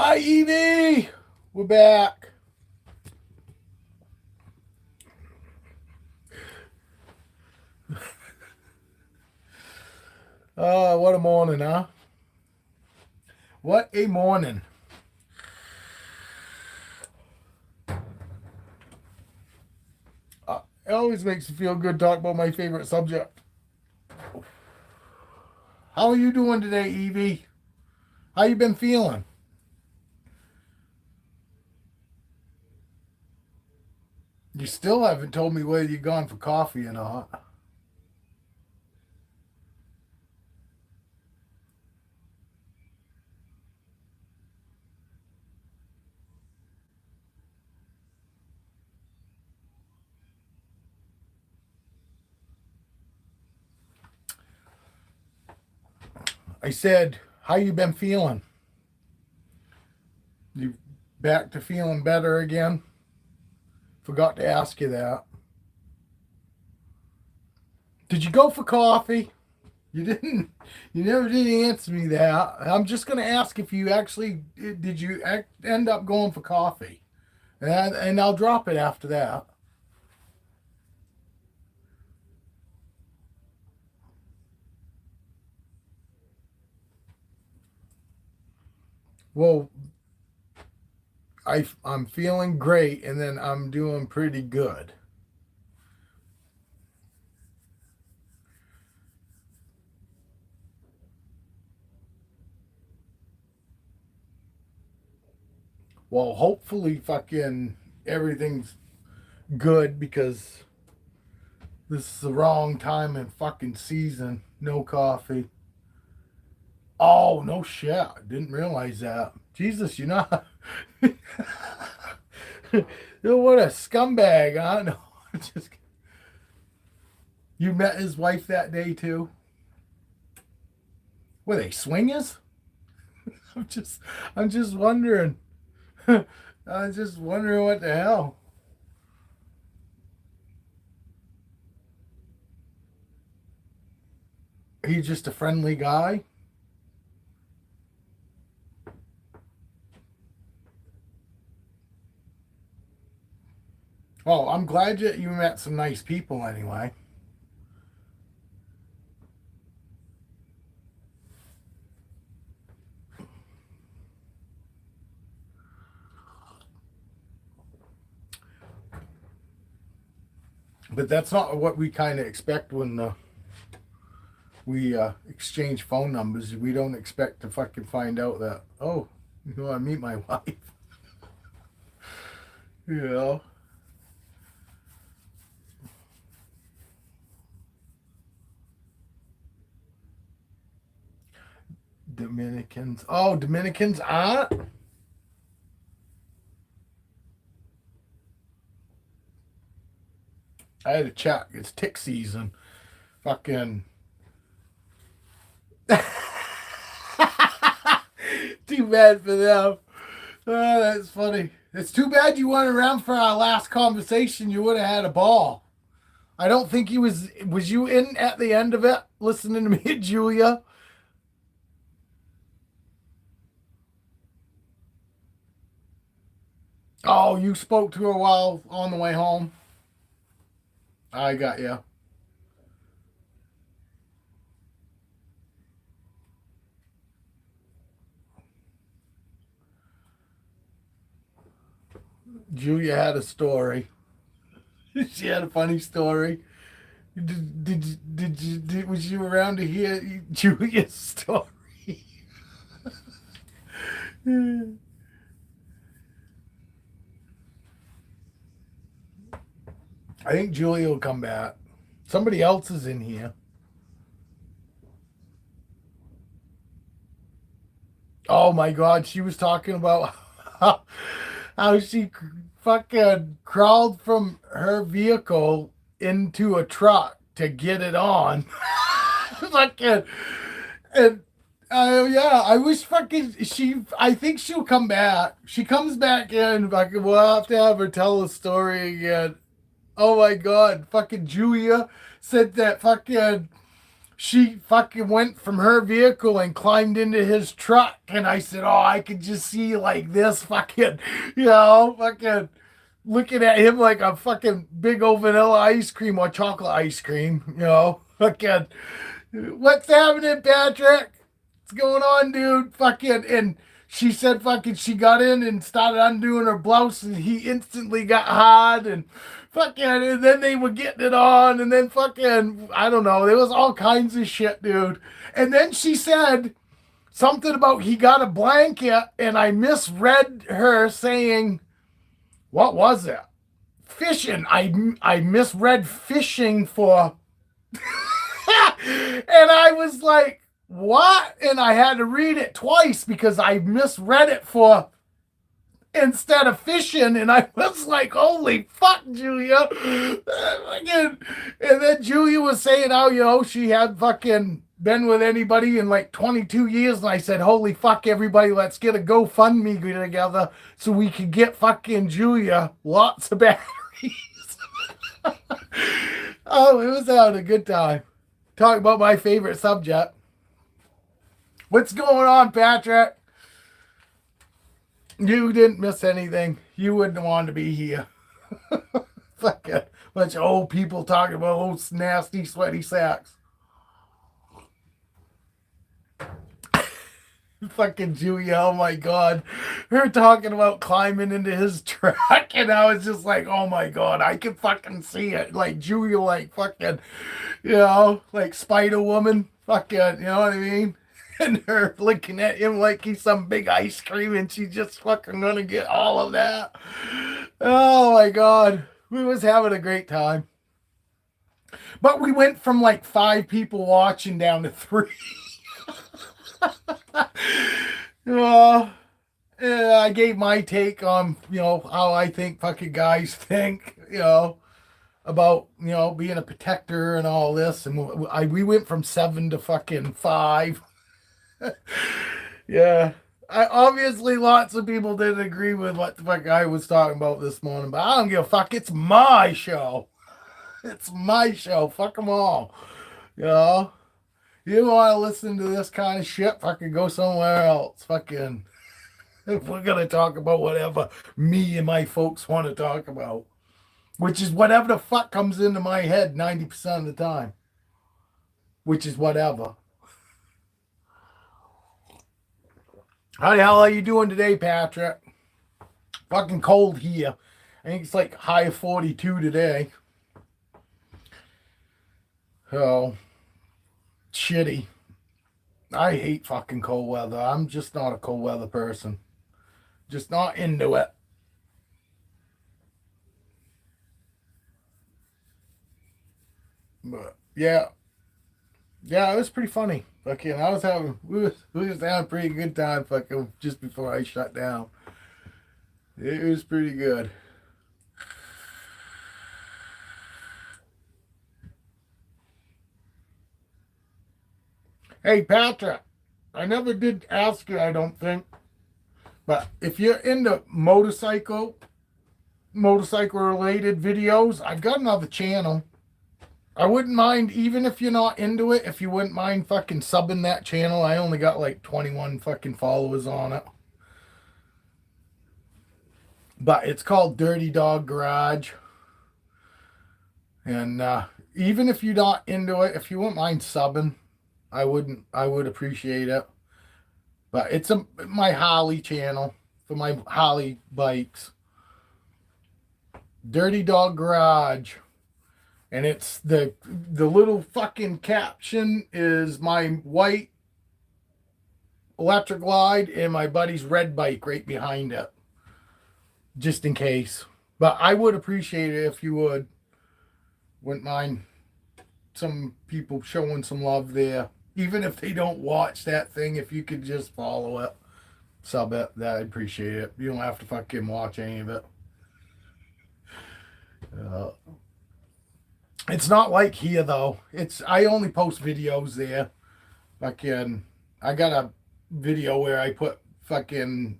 Hi, Evie. We're back. What a morning, huh? What a morning. It always makes me feel good to talk about my favorite subject. How are you doing today, Evie? How you been feeling? You still haven't told me whether you've gone for coffee or not. I said, how you been feeling? You back to feeling better again? Forgot to ask you that. Did you go for coffee? You didn't. You never did answer me that. I'm just going to ask if you actually did. You end up going for coffee, and I'll drop it after that. Well, I'm feeling great, and then I'm doing pretty good. Well, hopefully, fucking everything's good because this is the wrong time and fucking season. No coffee. Oh no shit! I didn't realize that. Jesus, you're not. What a scumbag, huh? No, just you met his wife that day too. Were they swingers? I'm just, I'm just wondering. I was just wondering what the hell. He's just a friendly guy. Oh, I'm glad that you met some nice people anyway. But that's not what we kind of expect when we exchange phone numbers. We don't expect to fucking find out that, oh, you want to meet my wife. You know, Dominicans. Oh, Dominicans aren't. I had to check. It's tick season. Fucking. Too bad for them. Oh, that's funny. It's too bad you weren't around for our last conversation. You would have had a ball. I don't think he was. Was you in at the end of it, listening to me and Julia? Oh, you spoke to her while on the way home. I got you. Julia had a story. She had a funny story. Was you around to hear Julia's story? I think Julia will come back. Somebody else is in here. Oh my God, she was talking about how she fucking crawled from her vehicle into a truck to get it on. Fucking, and yeah, I wish fucking she. I think she'll come back. She comes back in. Fucking, we'll have to have her tell the story again. Oh my God, fucking Julia said that fucking she fucking went from her vehicle and climbed into his truck. And I said, oh, I could just see like this fucking, fucking looking at him like a fucking big old vanilla ice cream or chocolate ice cream, fucking, what's happening, Patrick? What's going on, dude? Fucking, and she said fucking she got in and started undoing her blouse and he instantly got hard and fucking, and then they were getting it on and then fucking, I don't know, there was all kinds of shit, dude. And then she said something about he got a blanket and I misread her saying, what was it? Fishing. I misread fishing for and I was like, what? And I had to read it twice because I misread it for instead of fishing. And I was like, holy fuck, Julia. And then Julia was saying how, she had fucking been with anybody in like 22 years. And I said, holy fuck, everybody, let's get a GoFundMe together so we can get fucking Julia lots of batteries. Oh, it was having a good time. Talk about my favorite subject. What's going on, Patrick? You didn't miss anything. You wouldn't want to be here. Fucking bunch of old people talking about old nasty, sweaty sacks. Fucking Julia, oh my God. Her talking about climbing into his truck, and I was just like, oh my God, I can fucking see it. Like Julia, like fucking, like Spider Woman, fucking, you know what I mean? And her looking at him like he's some big ice cream, and she's just fucking gonna get all of that. Oh my God. We was having a great time. But we went from like 5 people watching down to 3. Yeah, I gave my take on, how I think fucking guys think, about, being a protector and all this. And we went from 7 to fucking 5. Yeah. Obviously lots of people didn't agree with what the fuck I was talking about this morning, but I don't give a fuck. It's my show. It's my show. Fuck them all. You want to listen to this kind of shit, fucking go somewhere else. Fucking, if we're going to talk about whatever me and my folks want to talk about, which is whatever the fuck comes into my head 90% of the time, which is whatever. How the hell are you doing today, Patrick? Fucking cold here. I think it's like high 42 today. So, shitty. I hate fucking cold weather. I'm just not a cold weather person. Just not into it. But yeah. Yeah, it was pretty funny. Fucking we was having a pretty good time fucking just before I shut down. It was pretty good. Hey, Patrick, I never did ask you, I don't think. But if you're into motorcycle related videos, I've got another channel. I wouldn't mind, even if you're not into it, if you wouldn't mind fucking subbing that channel. I only got like 21 fucking followers on it. But it's called Dirty Dog Garage. And even if you're not into it, if you wouldn't mind subbing, I would appreciate it. But it's my Harley channel for my Harley bikes. Dirty Dog Garage. And it's the little fucking caption is my white electric glide and my buddy's red bike right behind it. Just in case. But I would appreciate it if you wouldn't mind some people showing some love there. Even if they don't watch that thing, if you could just follow it, sub it, I'd appreciate it. You don't have to fucking watch any of it. It's not like here though. I only post videos there. Fucking, I got a video where I put fucking,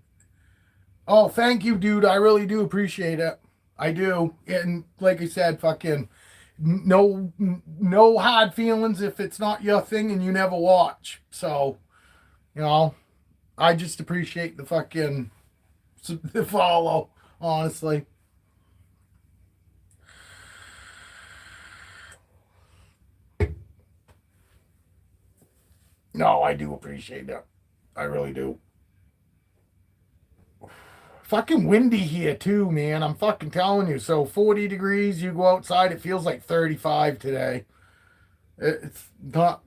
oh, thank you, dude. I really do appreciate it. I do. And like I said, fucking, no hard feelings if it's not your thing and you never watch. So, you know, I just appreciate the fucking the follow, honestly. No, I do appreciate that. I really do. Fucking windy here too, man. I'm fucking telling you. So 40 degrees, you go outside, it feels like 35 today. It's not,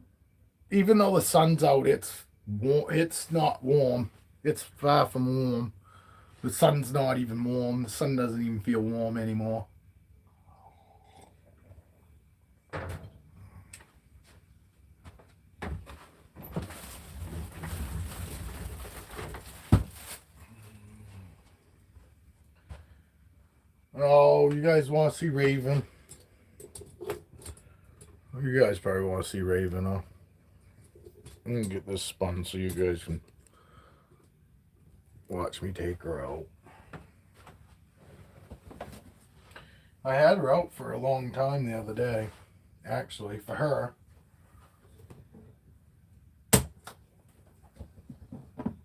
even though the sun's out, it's warm. It's not warm. It's far from warm. The sun's not even warm. The sun doesn't even feel warm anymore. Oh, you guys want to see Raven? You guys probably want to see Raven, huh? I'm gonna get this spun so you guys can watch me take her out. I had her out for a long time the other day, actually, for her.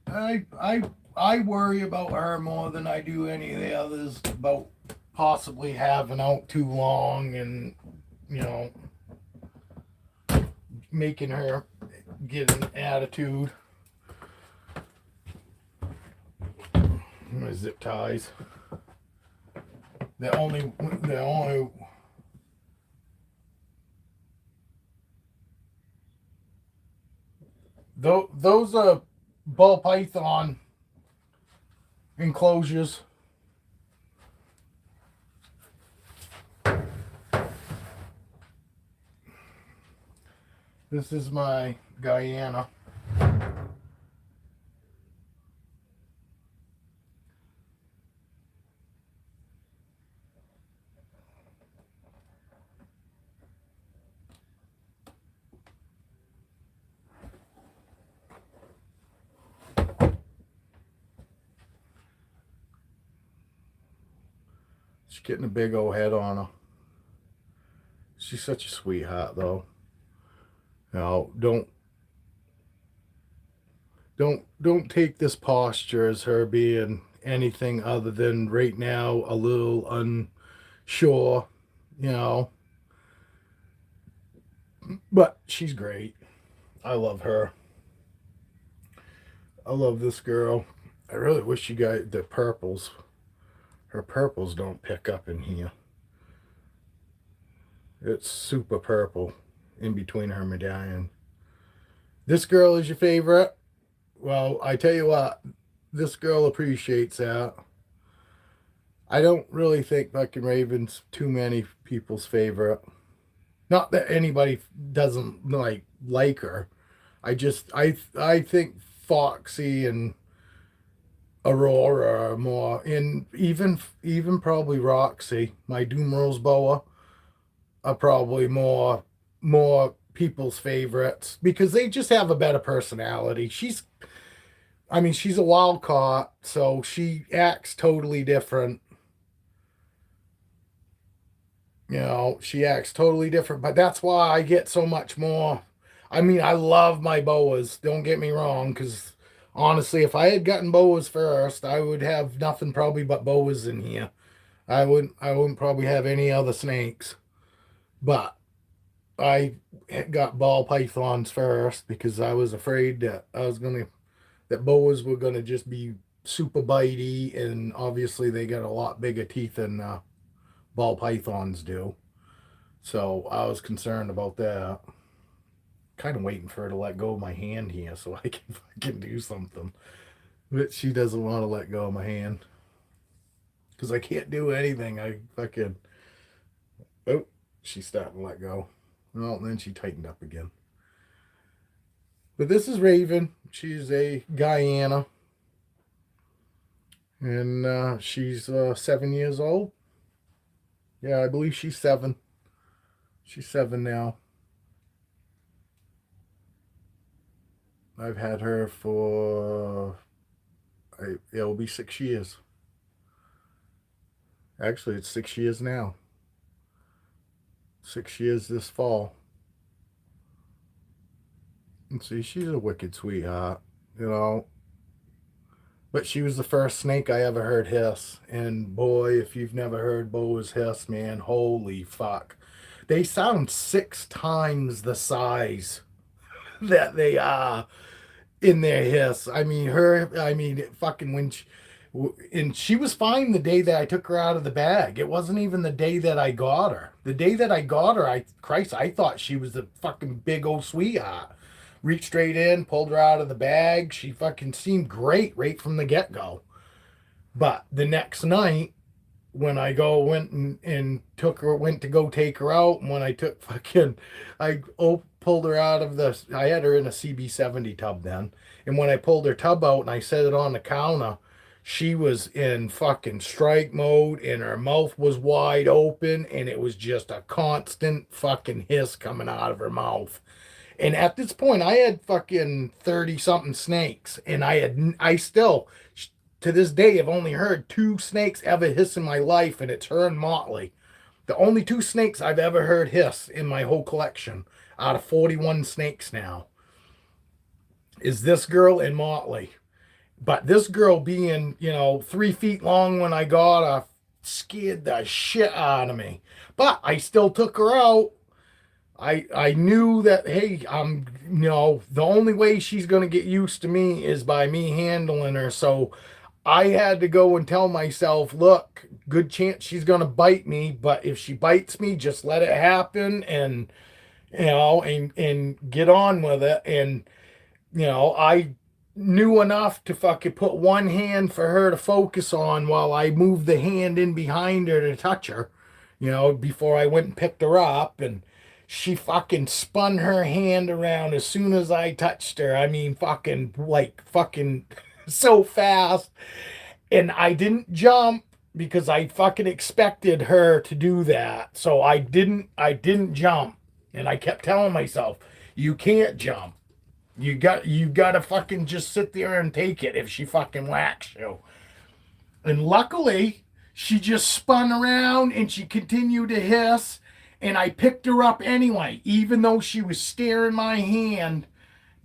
I worry about her more than I do any of the others about possibly having out too long and, you know, making her get an attitude. My zip ties. The only those are ball python enclosures. This is my Guyana. She's getting a big old head on her. She's such a sweetheart, though. You know, don't take this posture as her being anything other than right now a little unsure, you know. But she's great. I love her. I love this girl. I really wish you guys the purples. Her purples don't pick up in here. It's super purple in between her medallion. This girl is your favorite? Well, I tell you what, this girl appreciates that. I don't really think fucking Raven's too many people's favorite. Not that anybody doesn't like her. I think Foxy and Aurora are more, and even probably Roxy, my Doom Rose Boa, are probably more people's favorites because they just have a better personality. I mean, she's a wild caught, so she acts totally different. You know, she acts totally different, but that's why I get so much more. I mean, I love my boas, don't get me wrong, because honestly, if I had gotten boas first, I would have nothing probably but boas in here. I wouldn't probably have any other snakes. But I got ball pythons first because I was afraid that boas were gonna just be super bitey, and obviously they got a lot bigger teeth than ball pythons do. So I was concerned about that. Kind of waiting for her to let go of my hand here so I can do something. But she doesn't want to let go of my hand because I can't do anything. I fucking oh, she's starting to let go. Well, and then she tightened up again. But this is Raven. She's a Guyana, and she's 7 years old. Yeah, I believe she's 7. She's 7 now. I've had her for it'll be 6 years. Actually, it's 6 years now. 6 years this fall. And see, she's a wicked sweetheart, you know. But she was the first snake I ever heard hiss. And boy, if you've never heard Boas hiss, man, holy fuck. They sound 6 times the size that they are in their hiss. I mean, fucking and she was fine the day that I took her out of the bag. It wasn't even the day that I got her. The day that I got her, I thought she was the fucking big old sweetheart. Reached straight in, pulled her out of the bag. She fucking seemed great right from the get go. But the next night, when I went and took her, went to go take her out, and when I took fucking, pulled her out of I had her in a CB70 tub then, and when I pulled her tub out and I set it on the counter, she was in fucking strike mode, and her mouth was wide open, and it was just a constant fucking hiss coming out of her mouth. And at this point, I had fucking 30 something snakes, and I still, to this day, have only heard 2 snakes ever hiss in my life, and it's her and Motley. The only 2 snakes I've ever heard hiss in my whole collection out of 41 snakes now is this girl and Motley. But this girl being, 3 feet long when I got her scared the shit out of me. But I still took her out. I knew that, hey, the only way she's going to get used to me is by me handling her. So I had to go and tell myself, look, good chance she's going to bite me, but if she bites me, just let it happen and, and get on with it. And, I knew enough to fucking put one hand for her to focus on while I moved the hand in behind her to touch her, before I went and picked her up. And she fucking spun her hand around as soon as I touched her. I mean, fucking so fast. And I didn't jump because I fucking expected her to do that. So I didn't jump. And I kept telling myself, you can't jump. You gotta fucking just sit there and take it if she fucking whacks you. And luckily, she just spun around and she continued to hiss. And I picked her up anyway, even though she was staring my hand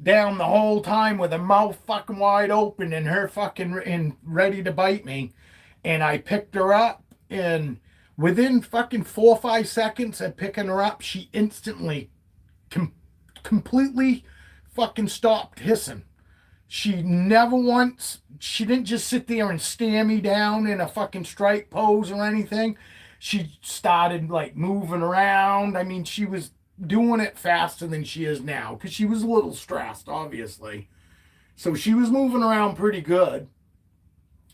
down the whole time with her mouth fucking wide open and her fucking and ready to bite me. And I picked her up, and within fucking 4 or 5 seconds of picking her up, she instantly completely fucking stopped hissing. She didn't just sit there and stare me down in a fucking strike pose or anything. She started like moving around. I mean, she was doing it faster than she is now because she was a little stressed, obviously. So she was moving around pretty good.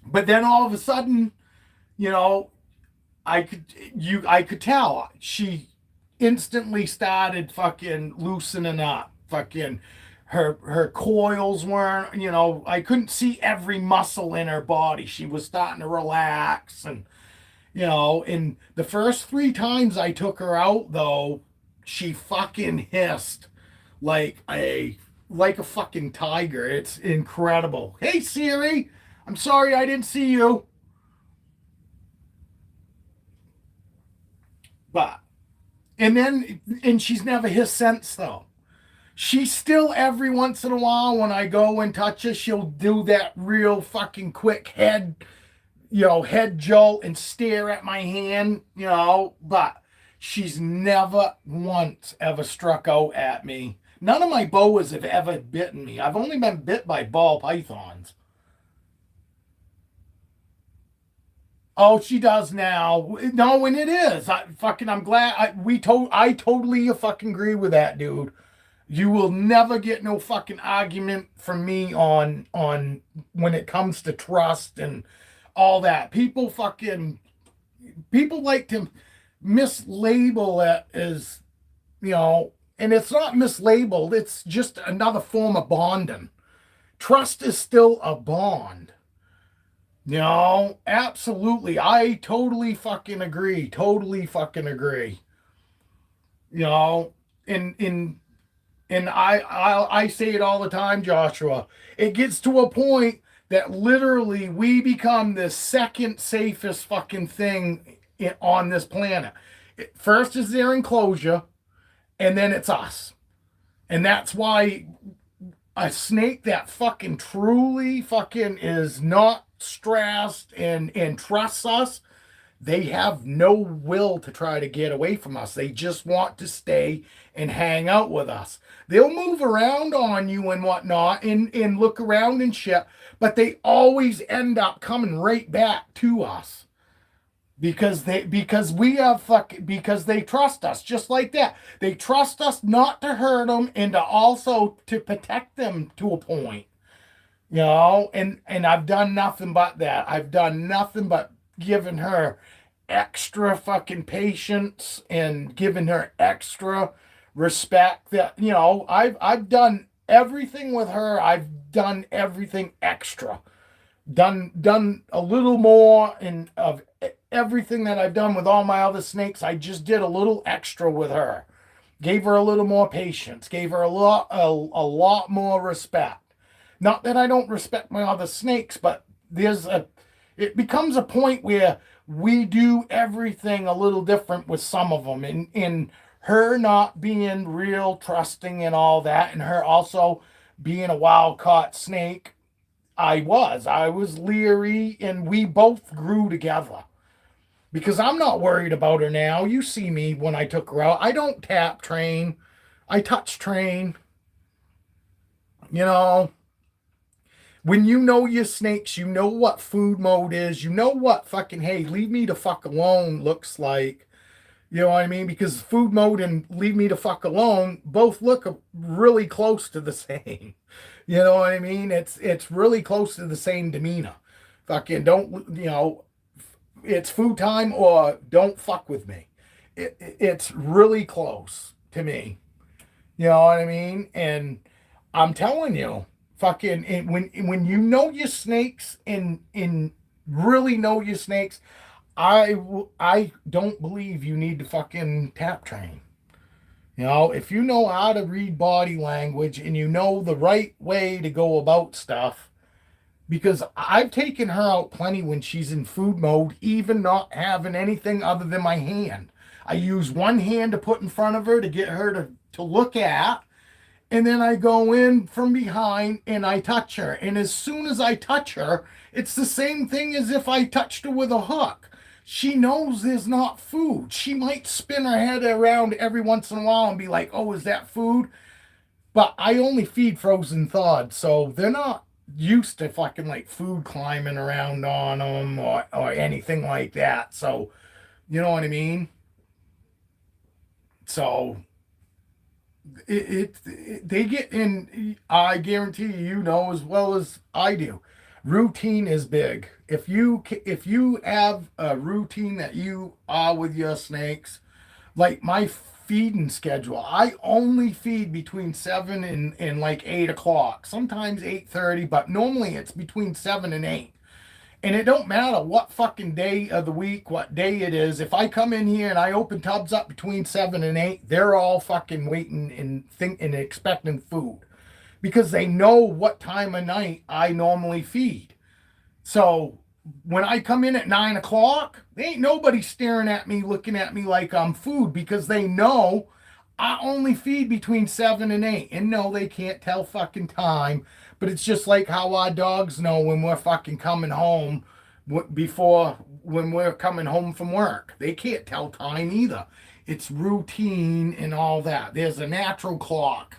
But then all of a sudden, I could tell she instantly started fucking loosening up. Fucking her coils weren't, I couldn't see every muscle in her body. She was starting to relax, and and the first 3 times I took her out, though, she fucking hissed like a fucking tiger. It's incredible. Hey Siri, I'm sorry I didn't see you. But and she's never hissed since though. She still every once in a while when I go and touch her, she'll do that real fucking quick head jolt and stare at my hand, but she's never once ever struck out at me. None of my boas have ever bitten me. I've only been bit by ball pythons. Oh, she does now. No, and it is. I'm glad. I totally fucking agree with that, dude. You will never get no fucking argument from me on when it comes to trust and all that. People like to mislabel it as, and it's not mislabeled. It's just another form of bonding. Trust is still a bond. Absolutely. I totally fucking agree. Totally fucking agree. In and I say it all the time, Joshua. It gets to a point that literally we become the second safest fucking thing on this planet. First is their enclosure, and then it's us. And that's why a snake that fucking truly fucking is not stressed and trusts us, they have no will to try to get away from us. They just want to stay and hang out with us. They'll move around on you and whatnot and look around and shit, but they always end up coming right back to us because we have because they trust us just like that. They trust us not to hurt them and to also to protect them to a point. And I've done nothing but that. I've done nothing but giving her extra fucking patience and giving her extra respect. That I've done everything with her. I've done everything extra. Done a little more in of everything that I've done with all my other snakes. I just did a little extra with her. Gave her a little more patience. Gave her a lot more respect. Not that I don't respect my other snakes, but it becomes a point where we do everything a little different with some of them. And her not being real trusting and all that, and her also being a wild caught snake, I was leery, and we both grew together. Because I'm not worried about her now. You see me when I took her out. I don't tap train. I touch train. You know, when you know your snakes, you know what food mode is. You know what fucking, hey, leave me the fuck alone looks like. You know what I mean? Because food mode and leave me the fuck alone both look really close to the same. You know what I mean? It's really close to the same demeanor. Fucking don't, it's food time or don't fuck with me. It's really close to me. You know what I mean? And I'm telling you, fucking when you know your snakes and really know your snakes, I don't believe you need to fucking tap train. If you know how to read body language and you know the right way to go about stuff, because I've taken her out plenty when she's in food mode, even not having anything other than my hand. I use one hand to put in front of her to get her to look at, and then I go in from behind and I touch her. And as soon as I touch her, it's the same thing as if I touched her with a hook. She knows there's not food. She might spin her head around every once in a while and be like, oh, is that food? But I only feed frozen thawed, so they're not used to fucking like food climbing around on them or anything like that. So, you know what I mean? So they get in. I guarantee you know as well as I do. Routine is big. If you have a routine that you are with your snakes, like my feeding schedule, I only feed between 7 and like 8 o'clock. Sometimes 8:30, but normally it's between 7 and 8. And it don't matter what fucking day of the week, what day it is. If I come in here and I open tubs up between 7 and 8, they're all fucking waiting and expecting food because they know what time of night I normally feed. So when I come in at 9 o'clock, there ain't nobody staring at me, looking at me like I'm food because they know I only feed between 7 and 8. And no, they can't tell fucking time. But it's just like how our dogs know when we're fucking coming home before when we're coming home from work. They can't tell time either. It's routine and all that. There's a natural clock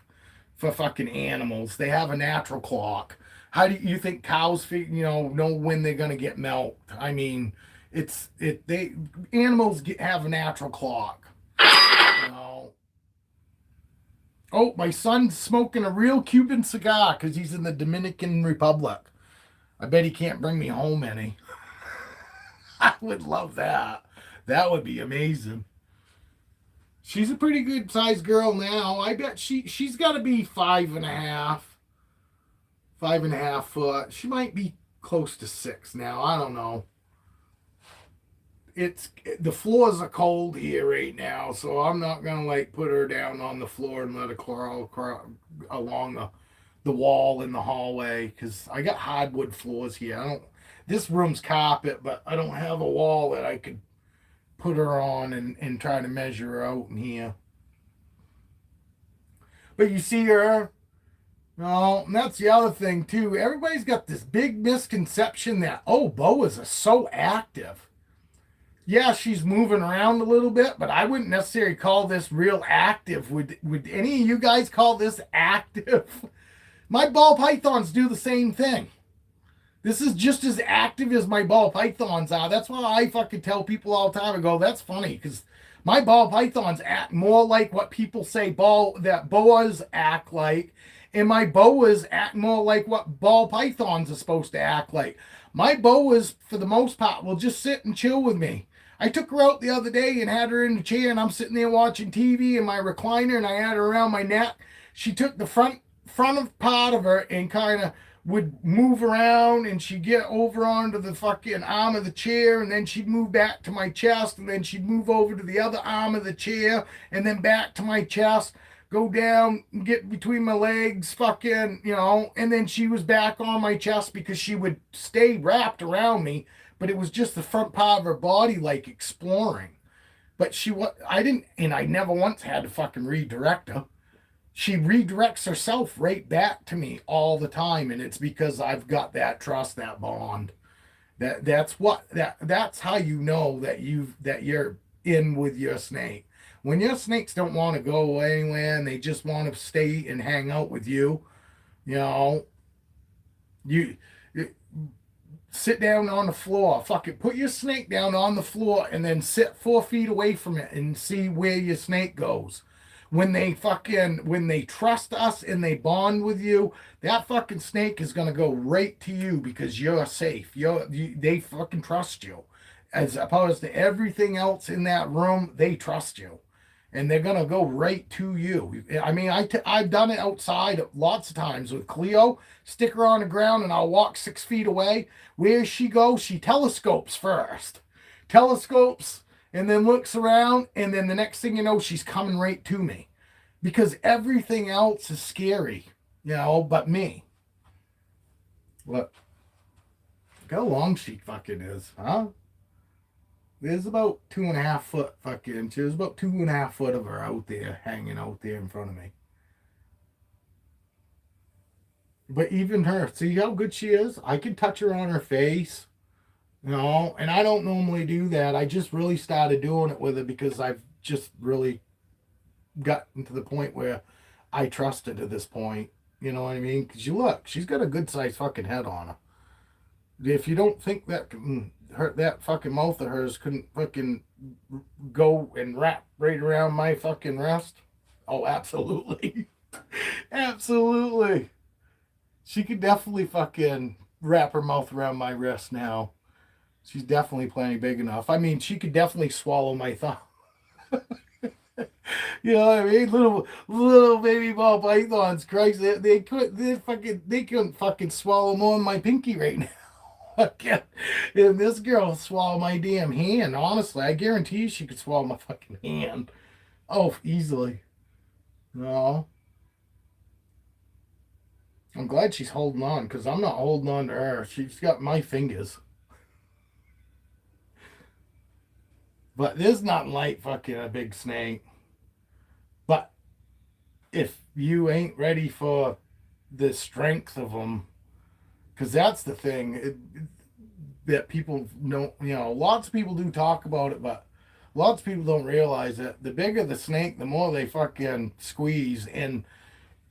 for fucking animals. They have a natural clock. How do you think cows know when they're gonna get milked? I mean, they animals have a natural clock. You know. Oh, my son's smoking a real Cuban cigar because he's in the Dominican Republic. I bet he can't bring me home any. I would love that. That would be amazing. She's a pretty good sized girl now. I bet she's got to be 5.5, 5.5 foot. She might be close to 6 now. I don't know. The floors are cold here right now, so I'm not gonna like put her down on the floor and let her crawl along the wall in the hallway because I got hardwood floors here. I don't. This room's carpet, but I don't have a wall that I could put her on and try to measure her out in here. But you see her. No, and that's the other thing too. Everybody's got this big misconception that, oh, Boas are so active. Yeah, she's moving around a little bit, but I wouldn't necessarily call this real active. Would any of you guys call this active? My ball pythons do the same thing. This is just as active as my ball pythons are. That's why I fucking tell people all the time. I go, that's funny because my ball pythons act more like what people say boas act like, and my boas act more like what ball pythons are supposed to act like. My boas, for the most part, will just sit and chill with me. I took her out the other day and had her in the chair, and I'm sitting there watching TV in my recliner, and I had her around my neck. She took the front of part of her and kind of would move around, and she'd get over onto the fucking arm of the chair, and then she'd move back to my chest, and then she'd move over to the other arm of the chair, and then back to my chest, go down, get between my legs, fucking, and then she was back on my chest because she would stay wrapped around me, but it was just the front part of her body, like exploring. But I didn't, and I never once had to fucking redirect her. She redirects herself right back to me all the time, and it's because I've got that trust, that bond. That's how you know that you're in with your snake. When your snakes don't want to go anywhere and they just want to stay and hang out with you, you know, you sit down on the floor. Fuck it. Put your snake down on the floor and then sit 4 feet away from it and see where your snake goes. When they trust us and they bond with you, that fucking snake is gonna go right to you because you're safe. They fucking trust you, as opposed to everything else in that room. They trust you, and they're gonna go right to you. I mean, I've done it outside lots of times with Cleo. Stick her on the ground, and I'll walk 6 feet away. Where she goes, she telescopes first. Telescopes and then looks around, and then the next thing you know, she's coming right to me. Because everything else is scary, but me. Look how long she fucking is, huh? There's about 2.5 foot fucking, there's about 2.5 foot of her out there, hanging out there in front of me. But even her, see how good she is? I can touch her on her face. And I don't normally do that. I just really started doing it with her because I've just really gotten to the point where I trust her to this point. You know what I mean? Because she's got a good sized fucking head on her. If you don't think that that fucking mouth of hers couldn't fucking go and wrap right around my fucking wrist, oh, absolutely. Absolutely. She could definitely fucking wrap her mouth around my wrist now. She's definitely plenty big enough. I mean, she could definitely swallow my thumb. You know what I mean? Little baby ball pythons, Christ, they couldn't fucking swallow more than my pinky right now. And this girl swallow my damn hand. Honestly, I guarantee you she could swallow my fucking hand. Oh, easily. No. I'm glad she's holding on because I'm not holding on to her. She's got my fingers. But there's nothing like fucking a big snake. But if you ain't ready for the strength of them, because that's the thing that people know, lots of people do talk about it, but lots of people don't realize that the bigger the snake, the more they fucking squeeze. And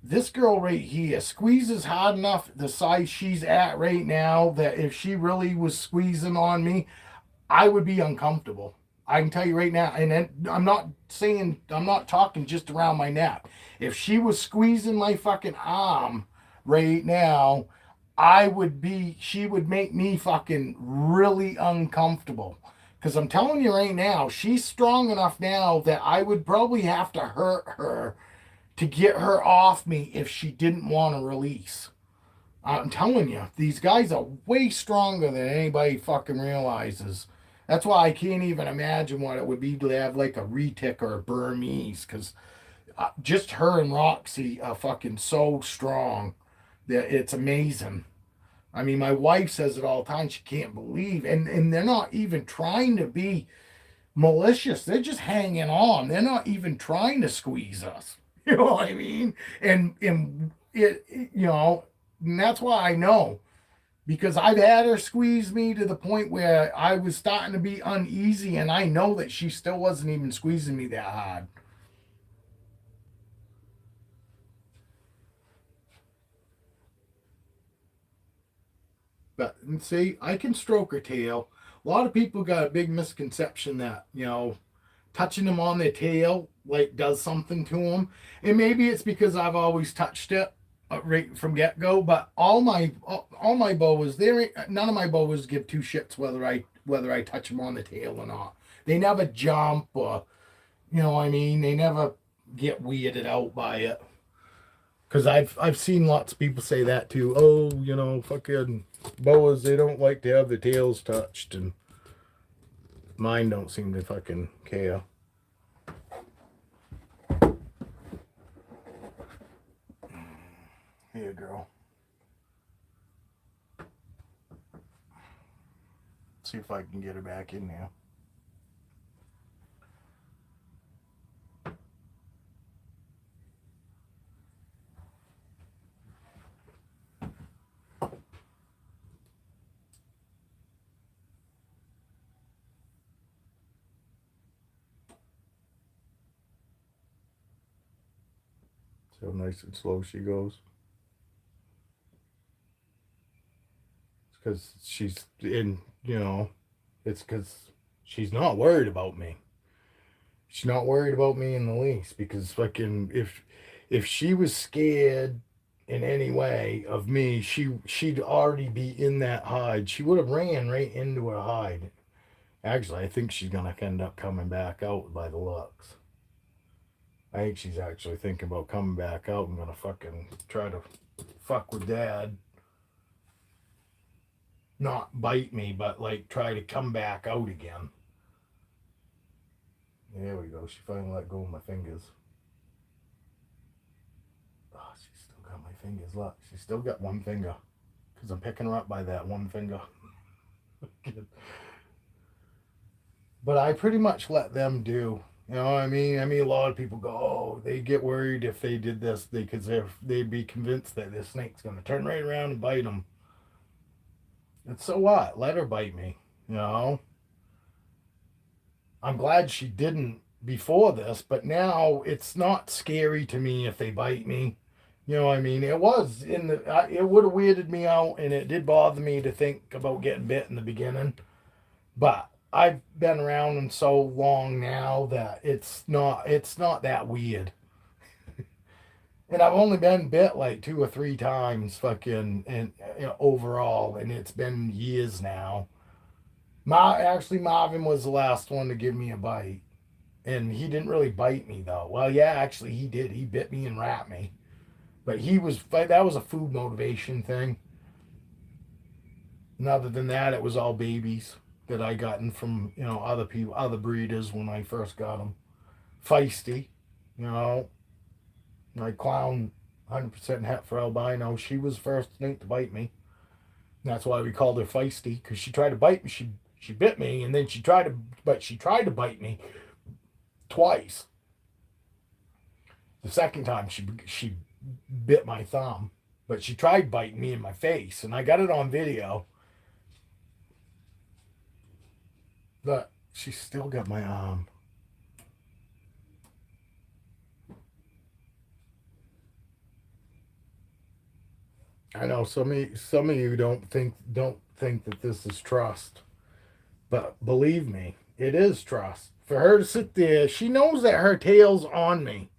this girl right here squeezes hard enough the size she's at right now that if she really was squeezing on me, I would be uncomfortable. I can tell you right now, and I'm not talking just around my neck. If she was squeezing my fucking arm right now, she would make me fucking really uncomfortable. Because I'm telling you right now, she's strong enough now that I would probably have to hurt her to get her off me if she didn't want to release. I'm telling you, these guys are way stronger than anybody fucking realizes. That's why I can't even imagine what it would be to have like a retic or a Burmese, because just her and Roxy are fucking so strong that it's amazing. I mean, my wife says it all the time. She can't believe, and they're not even trying to be malicious. They're just hanging on. They're not even trying to squeeze us. You know what I mean? And you know, and that's why I know, because I've had her squeeze me to the point where I was starting to be uneasy, and I know that she still wasn't even squeezing me that hard. But and see, I can stroke her tail. A lot of people got a big misconception that, you know, touching them on their tail like does something to them, and maybe it's because I've always touched it right from get go. But all my boas, there none of my boas give two shits whether I touch them on the tail or not. They never jump or, you know what I mean. They never get weirded out by it. Because I've seen lots of people say that too. Oh, you know, fucking boas, they don't like to have their tails touched, and mine don't seem to fucking care. Here, girl. See if I can get her back in there. See how nice and slow she goes. It's because she's in, you know, it's because she's not worried about me. She's not worried about me in the least, because fucking if she was scared in any way of me, she'd already be in that hide. She would have ran right into her hide. Actually, I think she's gonna end up coming back out by the looks. I think she's actually thinking about coming back out and gonna fucking try to fuck with dad. Not bite me, but like try to come back out again. There we go. She finally let go of my fingers. Oh, she's still got my fingers. Look, she's still got one finger. Because I'm picking her up by that one finger. But I pretty much let them do. You know what I mean? I mean, a lot of people go, oh, they get worried if they did this because they'd be convinced that this snake's going to turn right around and bite them. And so what? Let her bite me. You know? I'm glad she didn't before this, but now it's not scary to me if they bite me. You know what I mean? It was in the, it would have weirded me out, and it did bother me to think about getting bit in the beginning. But I've been around them so long now that it's not that weird. And I've only been bit like 2 or 3 times, fucking, and you know, overall, and it's been years now. Actually, Marvin was the last one to give me a bite, and he didn't really bite me though. Well, yeah, actually, he did. He bit me and wrapped me, but that was a food motivation thing. And other than that, it was all babies that I gotten from, you know, other people, other breeders when I first got them. Feisty, you know, my clown 100% het for albino. She was the first snake to bite me. And that's why we called her Feisty, because she tried to bite me. She bit me, and then she tried to bite me twice. The second time she bit my thumb, but she tried biting me in my face, and I got it on video. But she still got my arm. I know some of you don't think that this is trust, but believe me, it is trust. For her to sit there, she knows that her tail's on me.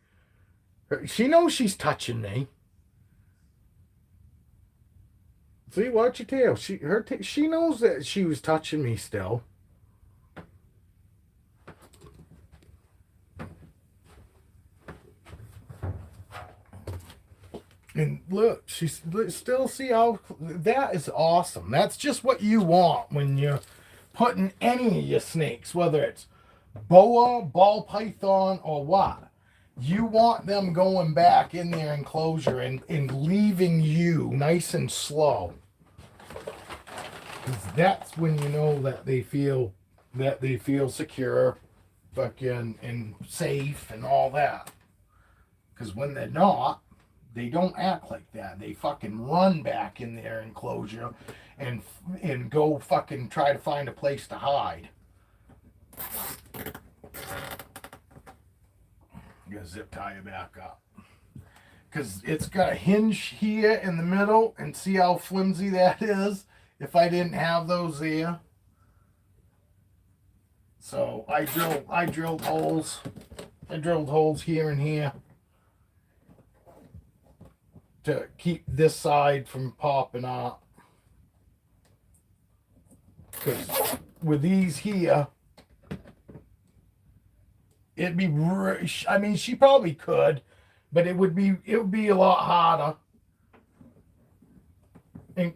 She knows she's touching me. See, watch your tail. She knows that she was touching me still. And look, still see how that is awesome. That's just what you want when you're putting any of your snakes, whether it's boa, ball python, or what. You want them going back in their enclosure and leaving you nice and slow. Because that's when you know that they feel secure fucking and safe and all that. Because when they're not, they don't act like that. They fucking run back in their enclosure and go fucking try to find a place to hide. I'm gonna zip tie it back up. Because it's got a hinge here in the middle, and see how flimsy that is if I didn't have those there. So I drilled holes. I drilled holes here and here to keep this side from popping up. Because with these here, it'd be. I mean, she probably could, but it would be a lot harder.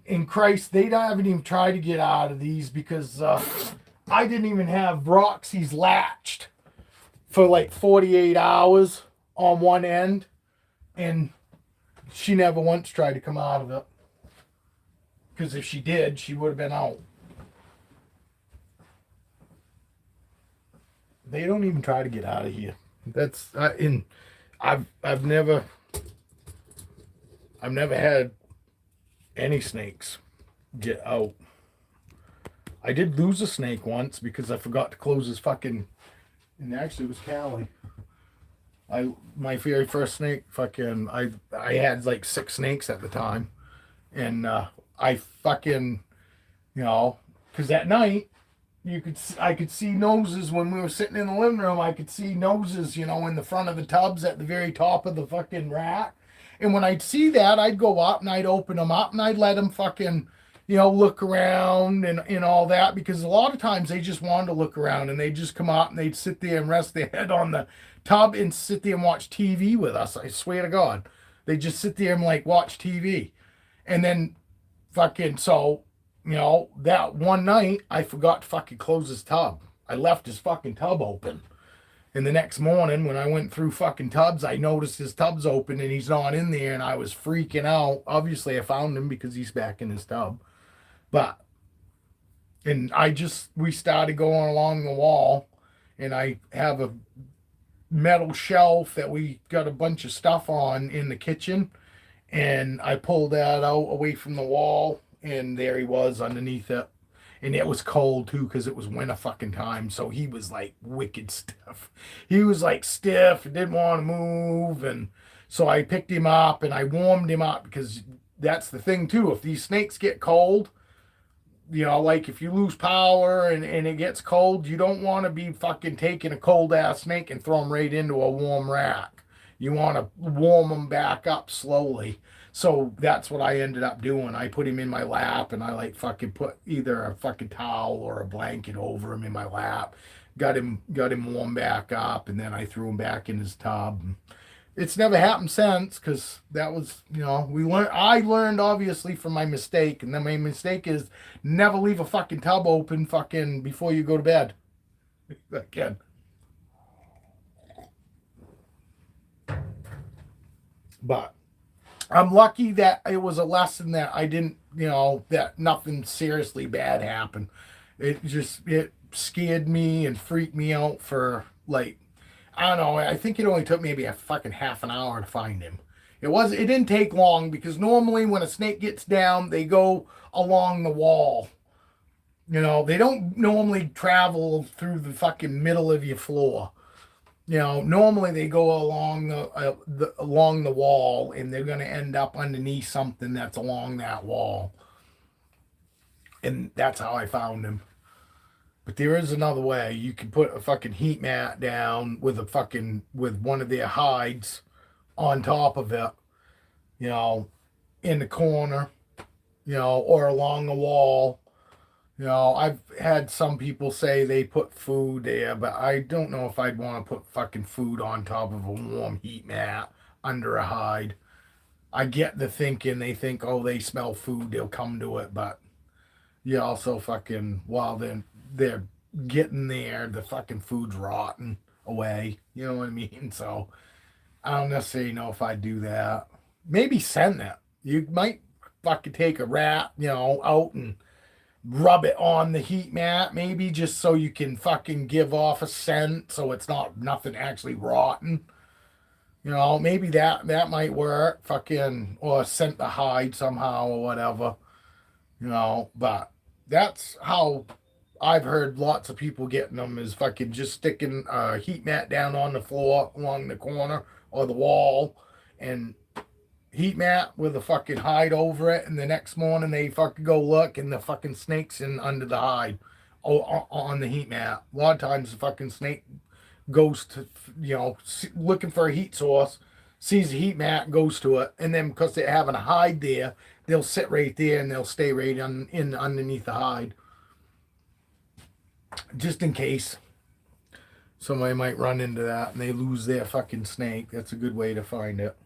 In Christ, they haven't even tried to get out of these because I didn't even have Roxy's latched for like 48 hours on one end, and she never once tried to come out of it. Because if she did, she would have been out. They don't even try to get out of here. That's I've never had any snakes get out. I did lose a snake once because I forgot to close his fucking. And actually, it was Callie. My very first snake, fucking, I had like 6 snakes at the time, and I fucking, because at night I could see noses when we were sitting in the living room. I could see noses, in the front of the tubs at the very top of the fucking rack, and when I'd see that, I'd go up and I'd open them up and I'd let them fucking. Look around and all that, because a lot of times they just wanted to look around and they'd just come out and they'd sit there and rest their head on the tub and sit there and watch TV with us. I swear to God. They just sit there and like watch TV. And then fucking, so, that one night I forgot to fucking close his tub. I left his fucking tub open. And the next morning when I went through fucking tubs, I noticed his tub's open and he's not in there, and I was freaking out. Obviously I found him because he's back in his tub. And we started going along the wall, and I have a metal shelf that we got a bunch of stuff on in the kitchen, and I pulled that out away from the wall, and there he was underneath it. And it was cold too, because it was winter fucking time, so he was like wicked stiff. He was like stiff and didn't want to move, and so I picked him up and I warmed him up, because that's the thing too. If these snakes get cold, like if you lose power and it gets cold, you don't want to be fucking taking a cold ass snake and throw them right into a warm rack. You want to warm them back up slowly. So that's what I ended up doing. I put him in my lap, and I like fucking put either a fucking towel or a blanket over him in my lap. Got him warm back up, and then I threw him back in his tub. It's never happened since, because that was, I learned obviously from my mistake, and then my mistake is never leave a fucking tub open fucking before you go to bed. Again. But I'm lucky that it was a lesson that I didn't, that nothing seriously bad happened. It scared me and freaked me out for like, I don't know. I think it only took maybe a fucking half an hour to find him. It didn't take long, because normally when a snake gets down, they go along the wall. They don't normally travel through the fucking middle of your floor. Normally they go along along the wall, and they're going to end up underneath something that's along that wall. And that's how I found him. But there is another way. You can put a fucking heat mat down with one of their hides on top of it, in the corner, or along the wall. I've had some people say they put food there, but I don't know if I'd want to put fucking food on top of a warm heat mat under a hide. I get the thinking, they think, oh, they smell food, they'll come to it, but you also fucking, while they're getting there, the fucking food's rotten away. You know what I mean? So I don't necessarily know if I'd do that. Maybe send that. You might fucking take a rat, out and rub it on the heat mat, maybe just so you can fucking give off a scent so it's not nothing actually rotten. You know, maybe that might work. Fucking or scent the hide somehow or whatever. You know, but that's how I've heard lots of people getting them is fucking just sticking a heat mat down on the floor along the corner or the wall and heat mat with a fucking hide over it, and the next morning they fucking go look and the fucking snake's in under the hide on the heat mat. A lot of times the fucking snake goes to, you know, looking for a heat source, sees a heat mat, goes to it, and then because they're having a hide there, they'll sit right there and they'll stay right in underneath the hide, just in case somebody might run into that and they lose their fucking snake. That's a good way to find it.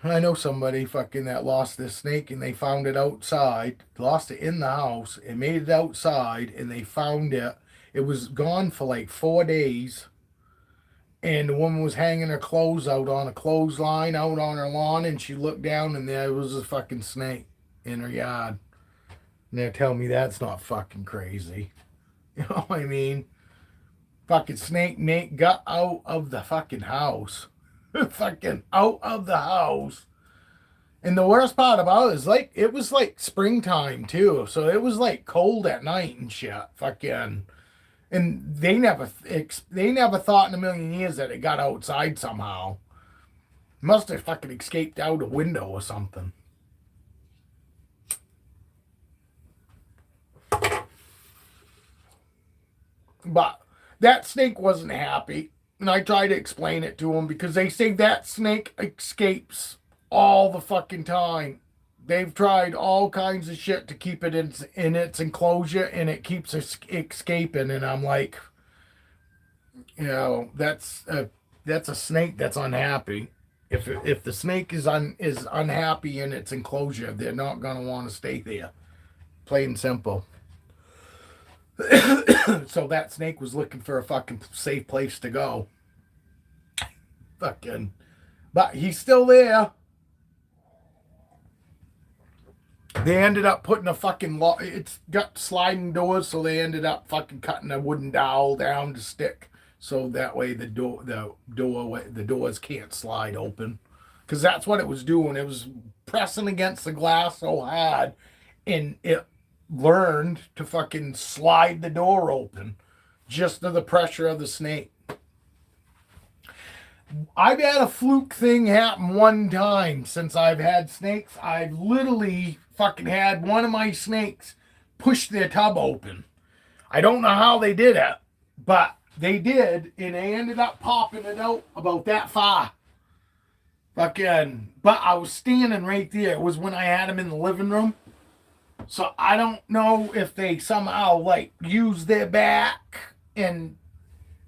I know somebody fucking that lost their snake and they found it outside, lost it in the house, and made it outside, and they found it. It was gone for like 4 days, and the woman was hanging her clothes out on a clothesline out on her lawn, and she looked down and there was a fucking snake in her yard. And they're telling me that's not fucking crazy. You know what I mean? Fucking snake Nate got out of the fucking house. Fucking out of the house. And the worst part about it is like it was like springtime too. So it was like cold at night and shit. Fucking and they never thought in a million years that it got outside somehow. Must have fucking escaped out a window or something. But that snake wasn't happy. And I try to explain it to them because they say that snake escapes all the fucking time. They've tried all kinds of shit to keep it in its enclosure, and it keeps escaping. And I'm like, you know, that's a snake that's unhappy. If the snake is unhappy in its enclosure, they're not gonna want to stay there. Plain and simple. So that snake was looking for a fucking safe place to go. Fucking, but he's still there. They ended up putting a fucking it's got sliding doors, so they ended up fucking cutting a wooden dowel down to stick, so that way the doors can't slide open, because that's what it was doing. It was pressing against the glass so hard, and it learned to fucking slide the door open just to the pressure of the snake. I've had a fluke thing happen one time since I've had snakes. I've literally fucking had one of my snakes push their tub open. I don't know how they did it, but they did, and they ended up popping it out about that far. Fucking, but I was standing right there. It was when I had him in the living room. So I don't know if they somehow like used their back and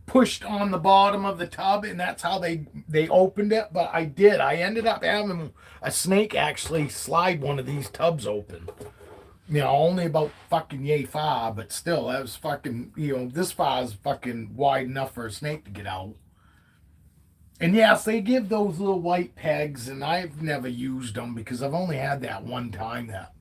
pushed on the bottom of the tub, and that's how they opened it. But I did. I ended up having a snake actually slide one of these tubs open. You know, only about fucking yay far, but still, that was fucking, you know, this far is fucking wide enough for a snake to get out. And yes, they give those little white pegs, and I've never used them because I've only had that one time that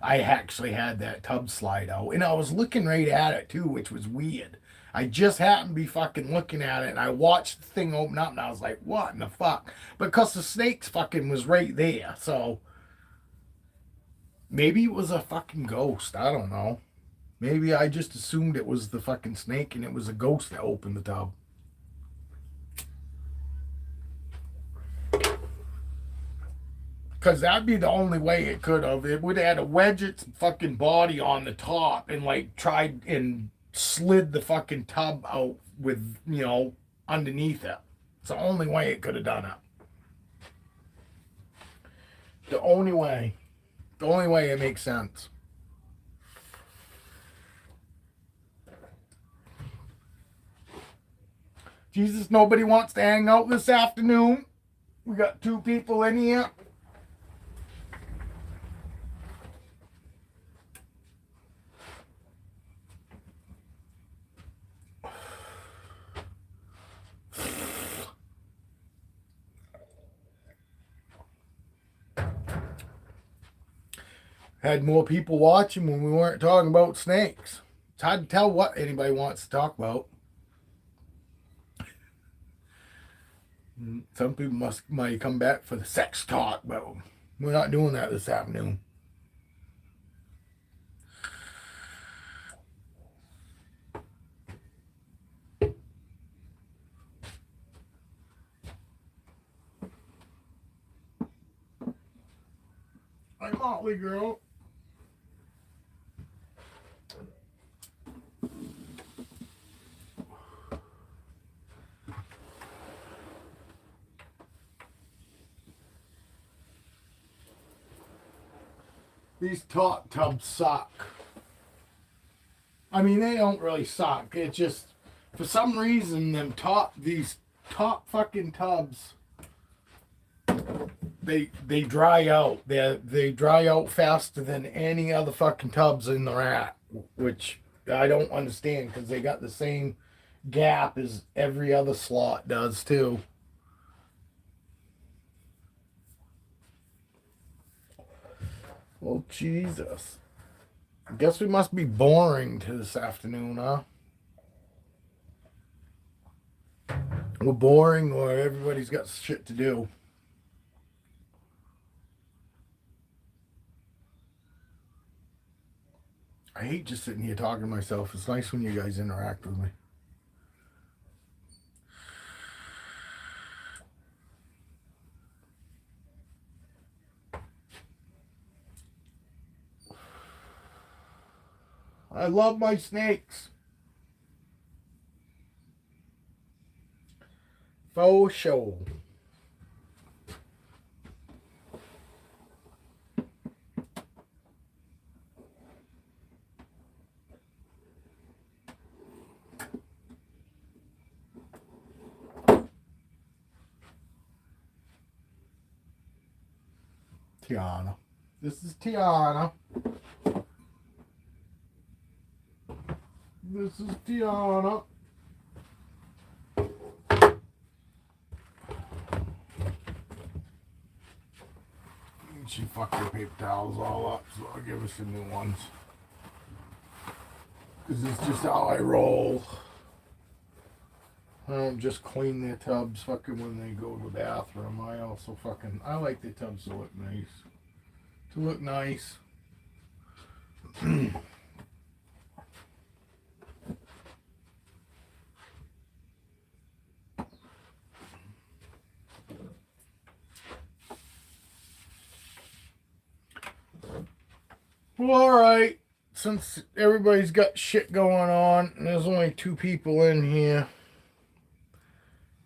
I actually had that tub slide out. And I was looking right at it too, which was weird. I just happened to be fucking looking at it, and I watched the thing open up, and I was like, what in the fuck? Because the snake's fucking was right there. So maybe it was a fucking ghost. I don't know. Maybe I just assumed it was the fucking snake, and it was a ghost that opened the tub. Because that'd be the only way it could have. It would have had to wedge its fucking body on the top and like tried and slid the fucking tub out with, you know, underneath it. It's the only way it could have done it. The only way. The only way it makes sense. Jesus, nobody wants to hang out this afternoon. We got 2 people in here. had more people watching when we weren't talking about snakes. It's hard to tell what anybody wants to talk about. Some people might come back for the sex talk, but we're not doing that this afternoon. Hi, Motley girl. These top tubs suck. I mean, they don't really suck. It's just, for some reason, these top fucking tubs, they dry out. They dry out faster than any other fucking tubs in the rack, which I don't understand because they got the same gap as every other slot does too. Well, Jesus. I guess we must be boring to this afternoon, huh? We're boring or everybody's got shit to do. I hate just sitting here talking to myself. It's nice when you guys interact with me. I love my snakes. For sure. Tiana. This is Tiana. This is Tiana. She fucked her paper towels all up, so I'll give her some new ones. Because it's just how I roll. I don't just clean their tubs fucking when they go to the bathroom. I like the tubs to look nice. To look nice. Well, alright. Since everybody's got shit going on, and there's only 2 people in here,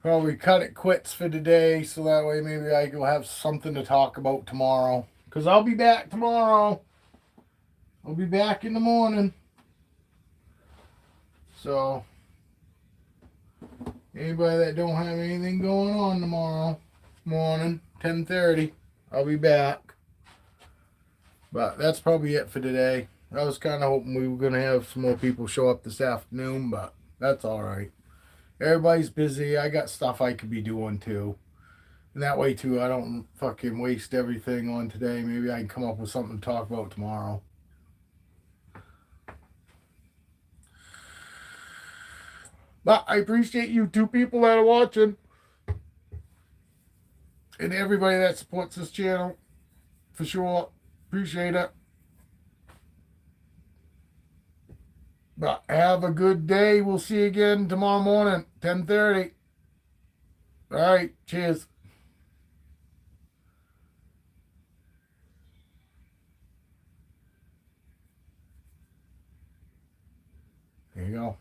probably cut it quits for today, so that way maybe I will have something to talk about tomorrow. Because I'll be back tomorrow. I'll be back in the morning. So, anybody that don't have anything going on tomorrow morning, 10:30, I'll be back. But that's probably it for today. I was kind of hoping we were going to have some more people show up this afternoon, but that's alright. Everybody's busy. I got stuff I could be doing too. And that way too, I don't fucking waste everything on today. Maybe I can come up with something to talk about tomorrow. But I appreciate you 2 people that are watching. And everybody that supports this channel. For sure. Appreciate it. But have a good day. We'll see you again tomorrow morning, 10:30. All right. Cheers. There you go.